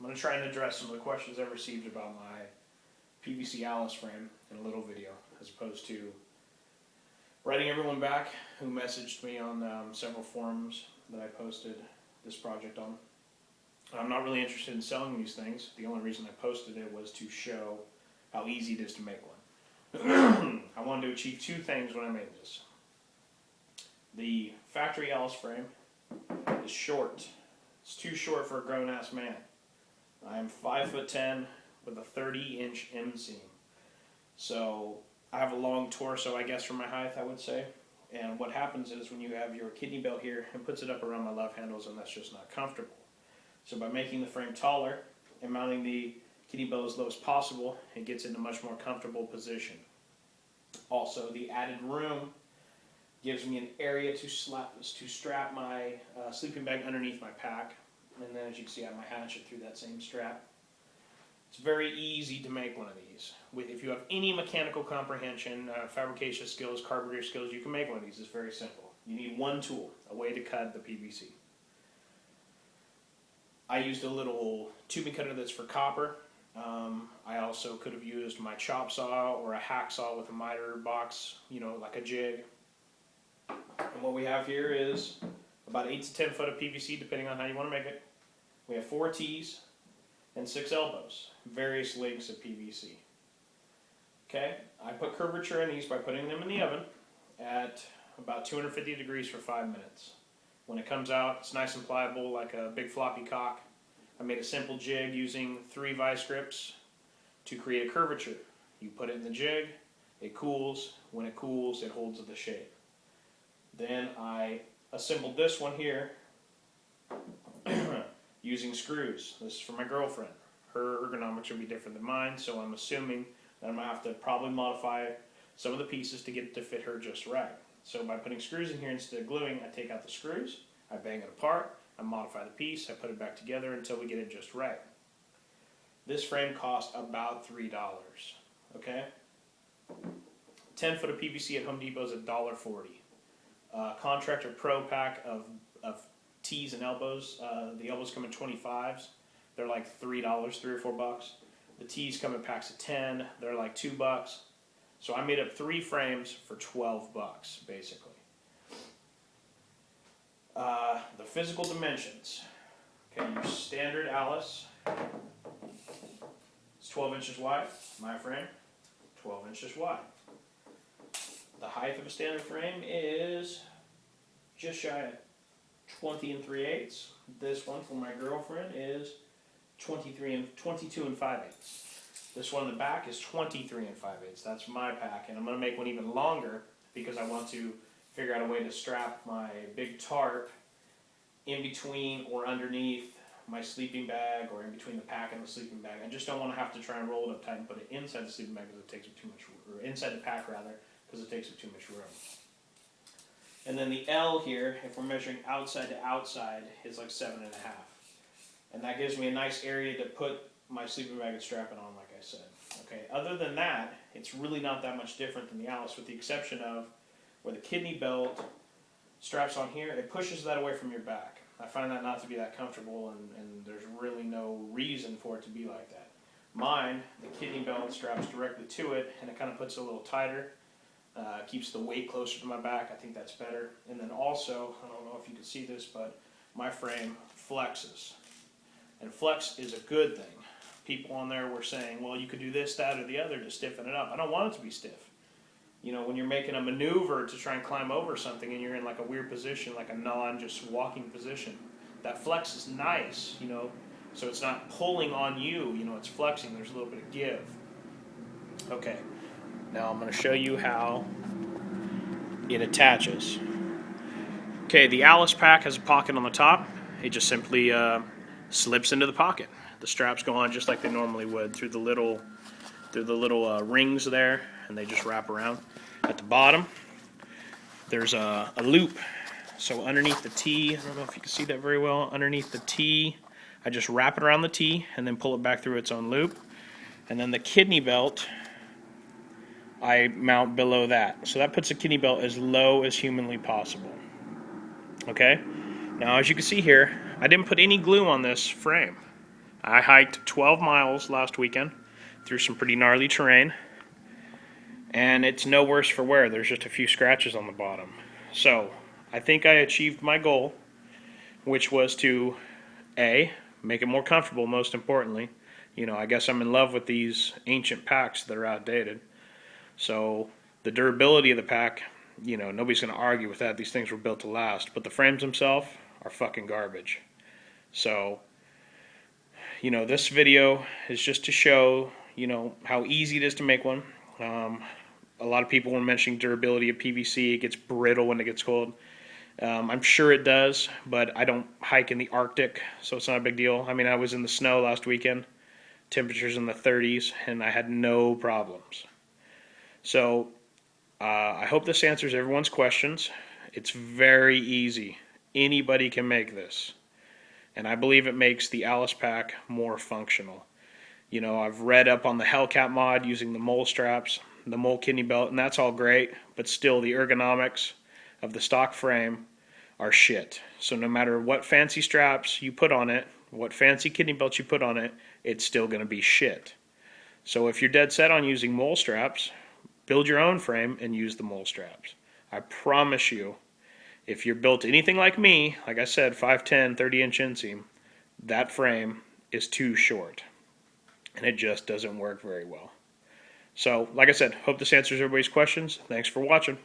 going to try and address some of the questions I've received about my PVC A.L.I.C.E frame in a little video, as opposed to writing everyone back who messaged me on several forums that I posted this project on. I'm not really interested in selling these things. The only reason I posted it was to show how easy it is to make one. I wanted to achieve two things when I made this. The factory A.L.I.C.E frame is short. It's too short for a grown-ass man. I am 5'10" with a 30-inch inseam. So I have a long torso, I guess, for my height, I would say. And what happens is when you have your kidney belt here, it puts it up around my love handles, and that's just not comfortable. So by making the frame taller and mounting the kidney belt as low as possible, it gets in a much more comfortable position. Also, the added room gives me an area to strap my sleeping bag underneath my pack. And then, as you can see, I have my hatchet through that same strap. It's very easy to make one of these. If you have any mechanical comprehension, fabrication skills, carpentry skills, you can make one of these. It's very simple. You need one tool, a way to cut the PVC. I used a little tubing cutter that's for copper. I also could have used my chop saw or a hacksaw with a miter box, like a jig. And what we have here is about 8 to 10 foot of PVC, depending on how you want to make it. We have 4 T's and 6 elbows, various lengths of PVC. Okay, I put curvature in these by putting them in the oven at about 250 degrees for 5 minutes. When it comes out, it's nice and pliable like a big floppy cock. I made a simple jig using 3 vice grips to create a curvature. You put it in the jig, it cools. When it cools, it holds the shape. Then I assembled this one here using screws. This is for my girlfriend. Her ergonomics will be different than mine, so I'm assuming that I'm going to have to probably modify some of the pieces to get it to fit her just right. So by putting screws in here instead of gluing, I take out the screws, I bang it apart, I modify the piece, I put it back together until we get it just right. This frame cost about $3, okay? 10 foot of PVC at Home Depot is $1.40. Contractor Pro pack of T's and elbows. The elbows come in 25s. They're like $3, $3 or $4. The T's come in packs of 10. They're like $2. So I made up 3 frames for $12, basically. The physical dimensions. Okay, your standard A.L.I.C.E. It's 12 inches wide. My frame, 12 inches wide. The height of a standard frame is just shy of 20 3/8. This one for my girlfriend is 22 5/8. This one in the back is 23 5/8. That's my pack, and I'm going to make one even longer because I want to figure out a way to strap my big tarp in between or underneath my sleeping bag, or in between the pack and the sleeping bag. I just don't want to have to try and roll it up tight and put it inside the sleeping bag because it takes up too much, or inside the pack rather, because it takes up too much room. And then the L here, if we're measuring outside to outside, is like 7.5. And that gives me a nice area to put my sleeping bag and strap it on, like I said. Okay. Other than that, it's really not that much different than the A.L.I.C.E, with the exception of where the kidney belt straps on here, it pushes that away from your back. I find that not to be that comfortable, and there's really no reason for it to be like that. Mine, the kidney belt straps directly to it, and it kind of puts it a little tighter. Keeps the weight closer to my back. I think that's better. And then also, I don't know if you can see this, but my frame flexes. And flex is a good thing. People on there were saying, well, you could do this, that, or the other to stiffen it up. I don't want it to be stiff. When you're making a maneuver to try and climb over something and you're in like a weird position, like a just walking position, that flex is nice, so it's not pulling on you, it's flexing. There's a little bit of give. Okay. Now I'm going to show you how it attaches. Okay, the A.L.I.C.E pack has a pocket on the top. It just simply slips into the pocket. The straps go on just like they normally would through the little rings there, and they just wrap around. At the bottom, there's a loop. So underneath the T, I don't know if you can see that very well, underneath the T, I just wrap it around the T and then pull it back through its own loop. And then the kidney belt, I mount below that. So that puts the kidney belt as low as humanly possible. Okay? Now, as you can see here, I didn't put any glue on this frame. I hiked 12 miles last weekend through some pretty gnarly terrain, and it's no worse for wear. There's just a few scratches on the bottom. So I think I achieved my goal, which was to A, make it more comfortable, most importantly. You know, I guess I'm in love with these ancient packs that are outdated. So the durability of the pack, you know, nobody's going to argue with that. These things were built to last. But the frames themselves are fucking garbage. So, you know, this video is just to show, you know, how easy it is to make one. A lot of people were mentioning durability of PVC. It gets brittle when it gets cold. I'm sure it does, but I don't hike in the Arctic, so it's not a big deal. I mean, I was in the snow last weekend, temperatures in the 30s, and I had no problems. So I hope this answers everyone's questions. It's very easy. Anybody can make this. And I believe it makes the A.L.I.C.E pack more functional. You know, I've read up on the Hellcat mod using the mole straps, the mole kidney belt, and that's all great, but still the ergonomics of the stock frame are shit. So no matter what fancy straps you put on it, what fancy kidney belt you put on it, it's still going to be shit. So if you're dead set on using mole straps, build your own frame and use the mole straps. I promise you, if you're built anything like me, like I said, 5'10", 30-inch inseam, that frame is too short. And it just doesn't work very well. So, like I said, hope this answers everybody's questions. Thanks for watching.